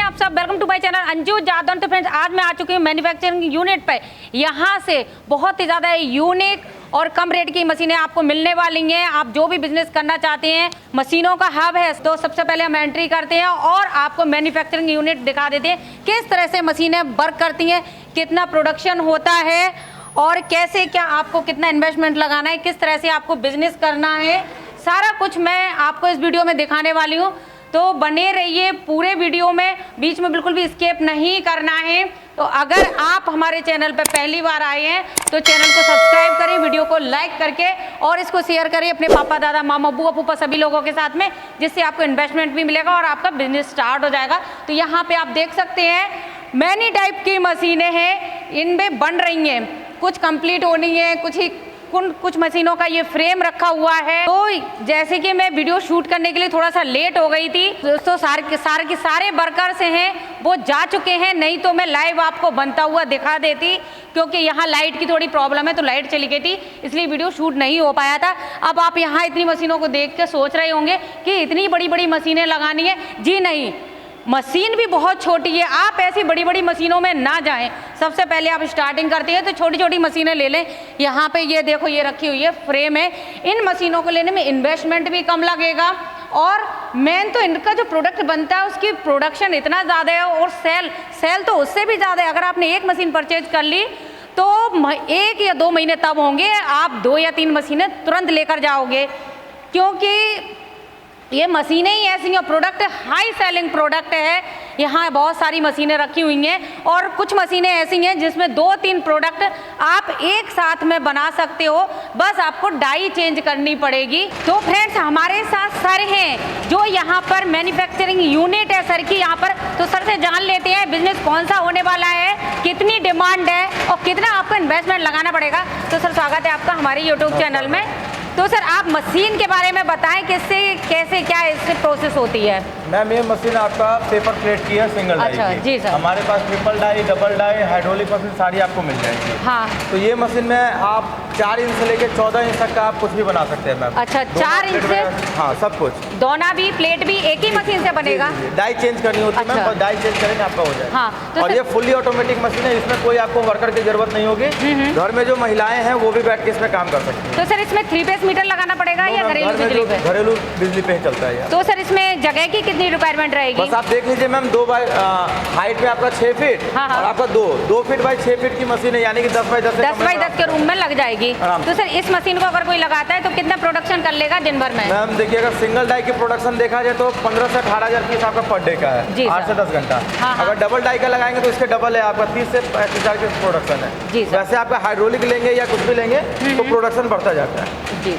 आप सब, welcome to my channel Anju Jadaun. तो फ्रेंड्स, आज मैं आ चुकी हूँ मैन्युफैक्चरिंग यूनिट पे। यहाँ से बहुत ही ज़्यादा यूनिक और कम रेट की मशीनें आपको मिलने वाली हैं। आप जो भी बिजनेस करना चाहते हैं, मशीनों का हब है। तो सबसे पहले हम एंट्री करते हैं और आपको मैन्युफैक्चरिंग यूनिट दिखा देते हैं, किस तरह से मशीनें वर्क करती हैं, कितना प्रोडक्शन होता है और कैसे क्या आपको कितना इन्वेस्टमेंट लगाना है, किस तरह से आपको बिजनेस करना है, सारा कुछ मैं आपको इस वीडियो में दिखाने वाली हूँ। तो बने रहिए पूरे वीडियो में, बीच में बिल्कुल भी स्किप नहीं करना है। तो अगर आप हमारे चैनल पर पहली बार आए हैं तो चैनल को सब्सक्राइब करें, वीडियो को लाइक करके और इसको शेयर करें अपने पापा, दादा, मामा, बुआ, फूफा सभी लोगों के साथ में, जिससे आपको इन्वेस्टमेंट भी मिलेगा और आपका बिजनेस स्टार्ट हो जाएगा। तो यहाँ पे आप देख सकते हैं मैनी टाइप की मशीनें हैं, इनमें बन रही हैं, कुछ कंप्लीट होनी है, कुछ मशीनों का ये फ्रेम रखा हुआ है। तो जैसे कि मैं वीडियो शूट करने के लिए थोड़ा सा लेट हो गई थी, दोस्तों सारे वर्कर्स हैं वो जा चुके हैं, नहीं तो मैं लाइव आपको बनता हुआ दिखा देती, क्योंकि यहाँ लाइट की थोड़ी प्रॉब्लम है तो लाइट चली गई थी, इसलिए वीडियो शूट नहीं हो पाया था। अब आप यहाँ इतनी मशीनों को देख के सोच रहे होंगे कि इतनी बड़ी बड़ी मशीनें लगानी है। जी नहीं, मशीन भी बहुत छोटी है, आप ऐसी बड़ी बड़ी मशीनों में ना जाएं। सबसे पहले आप स्टार्टिंग करते हैं तो छोटी छोटी मशीनें ले लें। यहाँ पे ये देखो, ये रखी हुई है, फ्रेम है। इन मशीनों को लेने में इन्वेस्टमेंट भी कम लगेगा और मेन तो इनका जो प्रोडक्ट बनता है उसकी प्रोडक्शन इतना ज़्यादा है और सेल तो उससे भी ज़्यादा है। अगर आपने एक मशीन परचेज कर ली तो 1 या 2 महीने तब होंगे, आप 2 या 3 मशीनें तुरंत लेकर जाओगे, क्योंकि ये मशीनें ही ऐसी हैं। प्रोडक्ट हाई सेलिंग प्रोडक्ट है। यहाँ बहुत सारी मशीनें रखी हुई हैं और कुछ मशीनें ऐसी हैं जिसमें 2-3 प्रोडक्ट आप एक साथ में बना सकते हो, बस आपको डाई चेंज करनी पड़ेगी। तो फ्रेंड्स, हमारे साथ सर हैं जो यहाँ पर मैन्युफैक्चरिंग यूनिट है सर की यहाँ पर। तो सर से जान लेते हैं बिजनेस कौन सा होने वाला है, कितनी डिमांड है और कितना आपको इन्वेस्टमेंट लगाना पड़ेगा। तो सर, स्वागत है आपका हमारे यूट्यूब चैनल में। तो सर, आप मशीन के बारे में बताएं, किससे कैसे क्या इससे प्रोसेस होती है। मैम, ये मशीन आपका पेपर प्लेट की है, सिंगल डाई अच्छा, की। जी सर। हमारे पास triple die, double die, hydraulic machine सारी आपको मिल जाएगी। हाँ। तो ये मशीन में आप 4 इंच से लेकर 14 इंच तक का आप कुछ भी बना सकते हैं मैम। अच्छा, 4 इंच से? हाँ, सब कुछ। दोना भी, प्लेट भी एक ही मशीन से बनेगा? डाई चेंज करनी होती है अच्छा। मैम, डाई चेंज करेंगे आपका हो जाएगा। हाँ, तो और ये फुल्ली ऑटोमेटिक मशीन है, इसमें कोई आपको वर्कर की जरूरत नहीं होगी। घर में जो महिलाएं हैं वो भी बैठ के इसमें काम कर सकती हैं। तो सर, इसमें 3 फेस मीटर लगाना पड़ेगा या घरेलू बिजली पे? घरेलू बिजली पे ही चलता है। तो सर, इसमें जगह की कितनी रिक्वायरमेंट रहेगी? बस आप देख लीजिए मैम, 2 बाई हाइट में आपका 6 फीट। हाँ, हाँ। और आपका 2 फीट बाई 6 फीट की मशीन है, यानी कि 10 बाई 10 के रूम में लग जाएगी। तो सर, इस मशीन को अगर कोई लगाता है तो कितना प्रोडक्शन कर लेगा दिन भर में? मैम देखिए, अगर सिंगल डाई की प्रोडक्शन देखा जाए तो 15 से 18,000 पीस आपका पर डे का है, 8 से 10 घंटा। हाँ, अगर डबल डाई का लगाएंगे तो इसके डबल है, आपका 30 से 35,000 की प्रोडक्शन है। वैसे आपका हाइड्रोलिक लेंगे या कुछ भी लेंगे तो प्रोडक्शन बढ़ता जाता है। जी।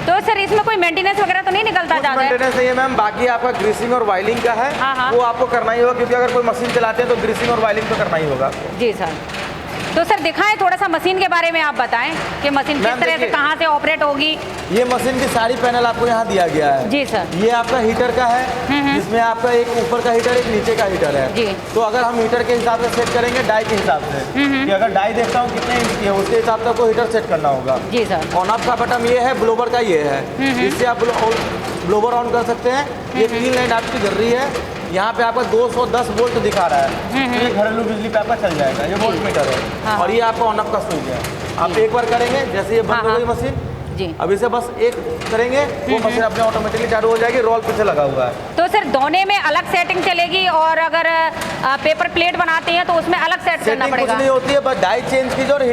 तो सर, इसमें कोई मेंटेनेंस वगैरह तो नहीं निकलता जाता है? मेंटेनेंस नहीं है मैम, बाकी आपका ग्रीसिंग और वायलिंग का है। हाँ, हाँ। वो आपको करना ही होगा, क्योंकि अगर कोई मशीन चलाते हैं तो ग्रीसिंग और वायलिंग तो करना ही होगा। जी सर। तो सर, दिखाएं थोड़ा सा मशीन के बारे में, आप बताएं कि मशीन किस तरह से कहाँ से ऑपरेट होगी। ये मशीन की सारी पैनल आपको यहाँ दिया गया है। जी सर। ये आपका हीटर का है, जिसमें आपका एक ऊपर का हीटर, एक नीचे का हीटर है। जी। तो अगर हम हीटर के हिसाब से सेट करेंगे डाई के हिसाब से, कि अगर डाई देखता हूँ कितने इंच की है उसके हिसाब से आपको हीटर सेट करना होगा। जी सर। ऑन ऑफ का बटन ये है, ब्लोवर का ये है, इससे आप ब्लोवर ऑन कर सकते हैं। ये 3 लाइन आपकी जल रही है, यहाँ पे आपका 210 वोल्ट दिखा रहा है, तो ये घरेलू बिजली पे आपका चल जाएगा। ये वोल्ट मीटर है। हाँ। और ये आपका ऑन ऑफ का स्विच है। आप एक बार करेंगे, जैसे ये बंद हो गई मशीन, जी। अब इसे बस एक करेंगे वो मशीन अपने ऑटोमेटिकली चालू हो जाएगी। रोल पीछे लगा हुआ है। तो सर, दोने में अलग सेटिंग चलेगी और अगर पेपर प्लेट बनाते हैं तो उसमें अलग सेट करना पड़ेगा? कुछ नहीं होती है, बस डाई चेंज कीजिए और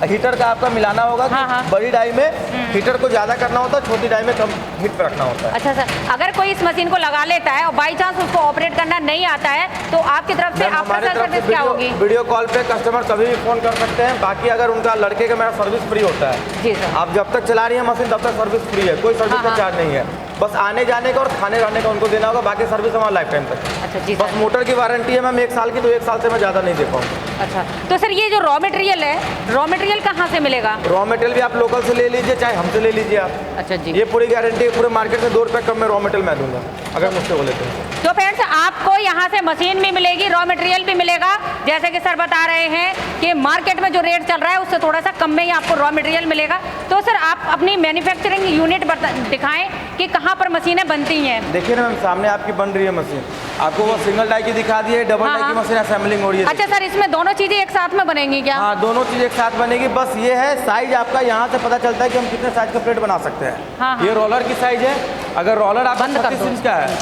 हीटर का आपका मिलाना होगा। हाँ, हाँ। बड़ी डाई में हीटर को ज़्यादा करना होता है, छोटी डाई में कम हीट पे रखना होता है। अच्छा सर, अगर कोई इस मशीन को लगा लेता है और बाई चांस उसको ऑपरेट करना नहीं आता है तो आपकी तरफ से आपका सर्विस क्या होगी? वीडियो कॉल पे कस्टमर कभी भी फ़ोन कर सकते हैं। बाकी अगर उनका लड़के का मेरा सर्विस फ्री होता है। जी सर। आप जब तक चला रही है मशीन तब तक सर्विस फ्री है, कोई सर्विस का चार्ज नहीं है। बस आने जाने का और खाने रहने का उनको देना होगा, बाकी सर्विस हमारा लाइफ टाइम तक। अच्छा जी। बस मोटर की वारंटी है मैम 1 साल की, तो 1 साल से मैं ज़्यादा नहीं दे पाऊँगा। अच्छा, तो सर, ये जो रॉ मटेरियल है, रॉ मटेरियल कहाँ से मिलेगा? रॉ मटेरियल भी आप लोकल से ले लीजिए, चाहे हमसे ले लीजिए आप। अच्छा जी। ये पूरी गारंटी, पूरे मार्केट से 2 रुपये कम में रॉ मटेरियल मैं दूंगा अगर मुझसे वो लेते हैं। तो फ्रेंड्स, आपको यहाँ से मशीन भी मिलेगी, रॉ मटेरियल भी मिलेगा। जैसे कि सर बता रहे हैं कि मार्केट में जो रेट चल रहा है उससे थोड़ा सा कम में ही आपको रॉ मटेरियल मिलेगा। तो सर, आप अपनी मैन्युफैक्चरिंग यूनिट दिखाएं कि कहाँ यहाँ पर मशीनें बनती हैं। देखिए ना मैम, सामने आपकी बन रही है मशीन, आपको वो सिंगल डाई की दिखा दी है, डबल हाँ, डाई की हाँ। मशीन असेंबलिंग हो रही है। अच्छा सर, इसमें दोनों चीजें एक साथ में बनेंगी क्या? हाँ, दोनों चीज़ एक साथ बनेगी। बस ये है साइज आपका यहाँ से पता चलता है कि हम कितने साइज का प्लेट बना सकते हैं। हाँ, हाँ। ये रोलर की साइज है। अगर रोलर आपका बंद कर 36 दो। इंच का है,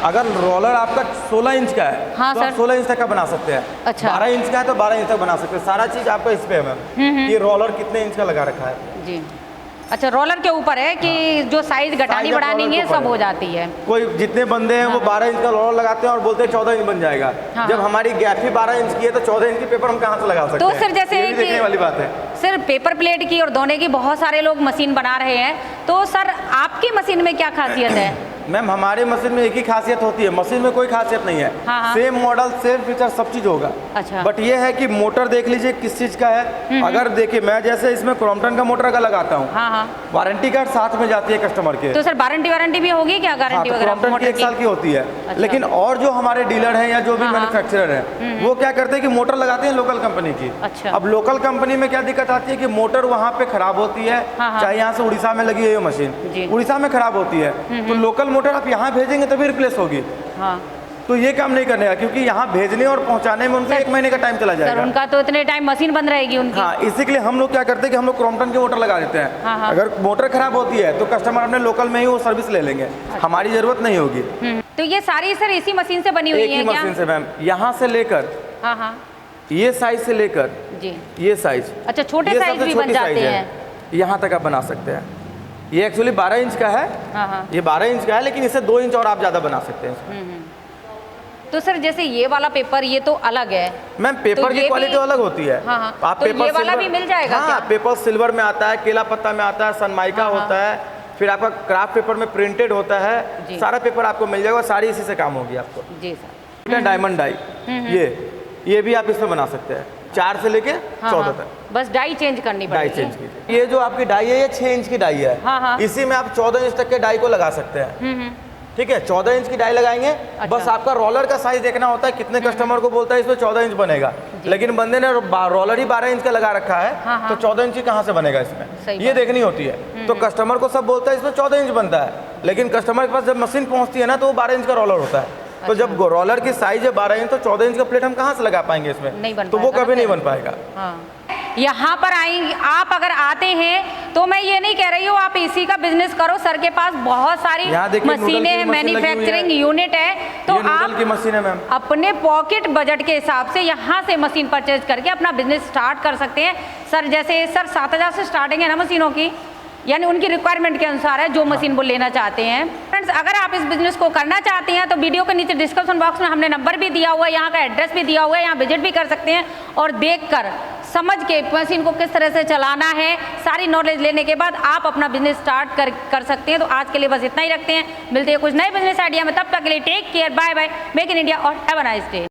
अगर रोलर आपका 16 इंच का है, हाँ, तो आप सर। 16 इंच तक का बना सकते हैं। अच्छा। 12 इंच का है तो 12 इंच तक बना सकते हैं। सारा चीज़ आपका इस पे है मैम, कि रोलर कितने इंच का लगा रखा है। जी। अच्छा, रोलर के ऊपर है कि जो साइज घटानी साइज बढ़ानी रोलर के है ऊपर सब है। हो जाती है। कोई जितने बंदे हैं वो 12 इंच का रोलर लगाते हैं और बोलते हैं 14 इंच बन जाएगा। हाँ, जब हाँ। हमारी गैप ही 12 इंच की है तो 14 इंच की पेपर हम कहाँ से लगा सकते तो हैं? सर जैसे ये भी कि- देखने वाली बात है। सर पेपर प्लेट की और दोने की बहुत सारे लोग मशीन बना रहे हैं, तो सर आपकी मशीन में क्या खासियत है? मैम, हमारे मशीन में एक ही खासियत होती है, मशीन में कोई खासियत नहीं है। हाँ, हाँ। सेम मॉडल सेम फीचर सब चीज होगा। अच्छा। बट ये है कि मोटर देख लीजिए किस चीज का है। अगर देखिए, मैं जैसे इसमें क्रॉम्पटन का मोटर का लगाता हूँ, हाँ, हाँ। वारंटी कार्ड साथ में जाती है कस्टमर के। तो सर वारंटी भी होगी क्या? हाँ, गारंटी तो वगैरह क्रॉम्पटन की मोटर 1 साल की होती है। अच्छा। लेकिन और जो हमारे डीलर हैं या जो भी हाँ, हाँ। मैन्युफैक्चरर हैं, वो क्या करते हैं कि मोटर लगाते हैं लोकल कंपनी की। अच्छा। अब लोकल कंपनी में क्या दिक्कत आती है कि मोटर वहाँ पे खराब होती है। हाँ, हाँ। चाहे यहाँ से उड़ीसा में लगी है ये जी। मशीन, उड़ीसा में खराब होती है, तो लोकल मोटर आप यहाँ भेजेंगे तभी रिप्लेस होगी। हाँ तो ये काम नहीं करने का, क्योंकि यहाँ भेजने और पहुँचाने में उनका 1 महीने का टाइम चला सर, जाएगा। उनका तो इतने टाइम मशीन बंद रहेगी उनकी। हाँ, इसी के लिए हम लोग क्या करते हैं कि हम लोग क्रॉम्पटन की मोटर लगा देते हैं। हाँ, हाँ। अगर मोटर खराब होती है तो कस्टमर अपने लोकल में ही वो सर्विस ले लेंगे, हमारी जरूरत नहीं होगी। तो ये सारी सर इसी मशीन से बनी हुई एक है ही क्या? मशीन से मैम, यहाँ से लेकर हाँ, हाँ। ये साइज से लेकर जी। ये साइज, अच्छा, छोटे ये साइज सबसे भी बन छोटी जाते साइज है, हैं। यहाँ तक आप बना सकते हैं। ये एक्चुअली 12 इंच का है। हाँ, हाँ। ये 12 इंच का है, लेकिन इससे 2 इंच और आप ज़्यादा बना सकते हैं। तो सर जैसे ये वाला पेपर, ये तो अलग है। मैम, पेपर तो की ये क्वालिटी भी- अलग होती है। हाँ, हाँ। आप तो पेपर ये वाला सिल्वर- भी मिल जाएगा हाँ, क्या? पेपर सिल्वर में आता है, केला पत्ता में आता है, सनमाइका हाँ, हाँ। होता है, फिर आपका क्राफ्ट पेपर में प्रिंटेड होता है। जी। सारा पेपर आपको मिल जाएगा, सारी इसी से काम होगी आपको। जी सर। डायमंड डाई, ये भी आप इसमें बना सकते हैं, 4 से लेके हाँ, 14 हाँ। तक। बस डाई चेंज करनी डाई पड़ेगी। चेंज कीजिए। ये जो आपकी डाई है, ये 6 इंच की डाई है। हाँ, हाँ। इसी में आप 14 इंच तक के डाई को लगा सकते हैं। ठीक है, 14 इंच की डाई लगाएंगे। बस आपका रोलर का साइज देखना होता है, कितने कस्टमर को बोलता है इसमें 14 इंच बनेगा, लेकिन बंदे ने रोलर ही 12 इंच का लगा रखा है। हाँ, हाँ। तो 14 इंच कहाँ से बनेगा सही इसमें, ये बात। देखनी होती है। तो कस्टमर को सब बोलता है इसमें 14 इंच बनता है, लेकिन कस्टमर के पास जब मशीन पहुंचती है ना, तो वो 12 इंच का रोलर होता है। तो जब रोलर की साइज है 12 इंच, तो 14 इंच का प्लेट हम कहाँ से लगा पाएंगे इसमें? नहीं बन तो वो पाएगा कभी ना नहीं फिर। बन पाएगा। हाँ। यहाँ पर आएंगे आप, अगर आते हैं तो मैं ये नहीं कह रही हूँ आप इसी का बिजनेस करो। सर के पास बहुत सारी यहाँ देखिए, नूडल की मशीनें हैं, मशीन लगी हुई है। मैन्युफैक्चरिंग यूनिट है, तो ये नूडल की आप मशीन है मैम। अपने पॉकेट बजट के हिसाब से यहाँ से मशीन परचेज करके अपना बिजनेस स्टार्ट कर सकते हैं। सर जैसे सर 7,000 से स्टार्टिंग है ना मशीनों की, यानी उनकी रिक्वायरमेंट के अनुसार है जो मशीन वो लेना चाहते हैं। फ्रेंड्स, अगर आप इस बिजनेस को करना चाहते हैं तो वीडियो के नीचे डिस्क्रिप्शन बॉक्स में हमने नंबर भी दिया हुआ है, यहाँ का एड्रेस भी दिया हुआ है, यहाँ विजिट भी कर सकते हैं और देखकर समझ के मशीन को किस तरह से चलाना है, सारी नॉलेज लेने के बाद आप अपना बिजनेस स्टार्ट कर सकते हैं। तो आज के लिए बस इतना ही रखते हैं, मिलते हैं कुछ नए बिजनेस आइडिया में, तब तक के लिए take care, bye bye, make in India और हैव अ नाइस डे।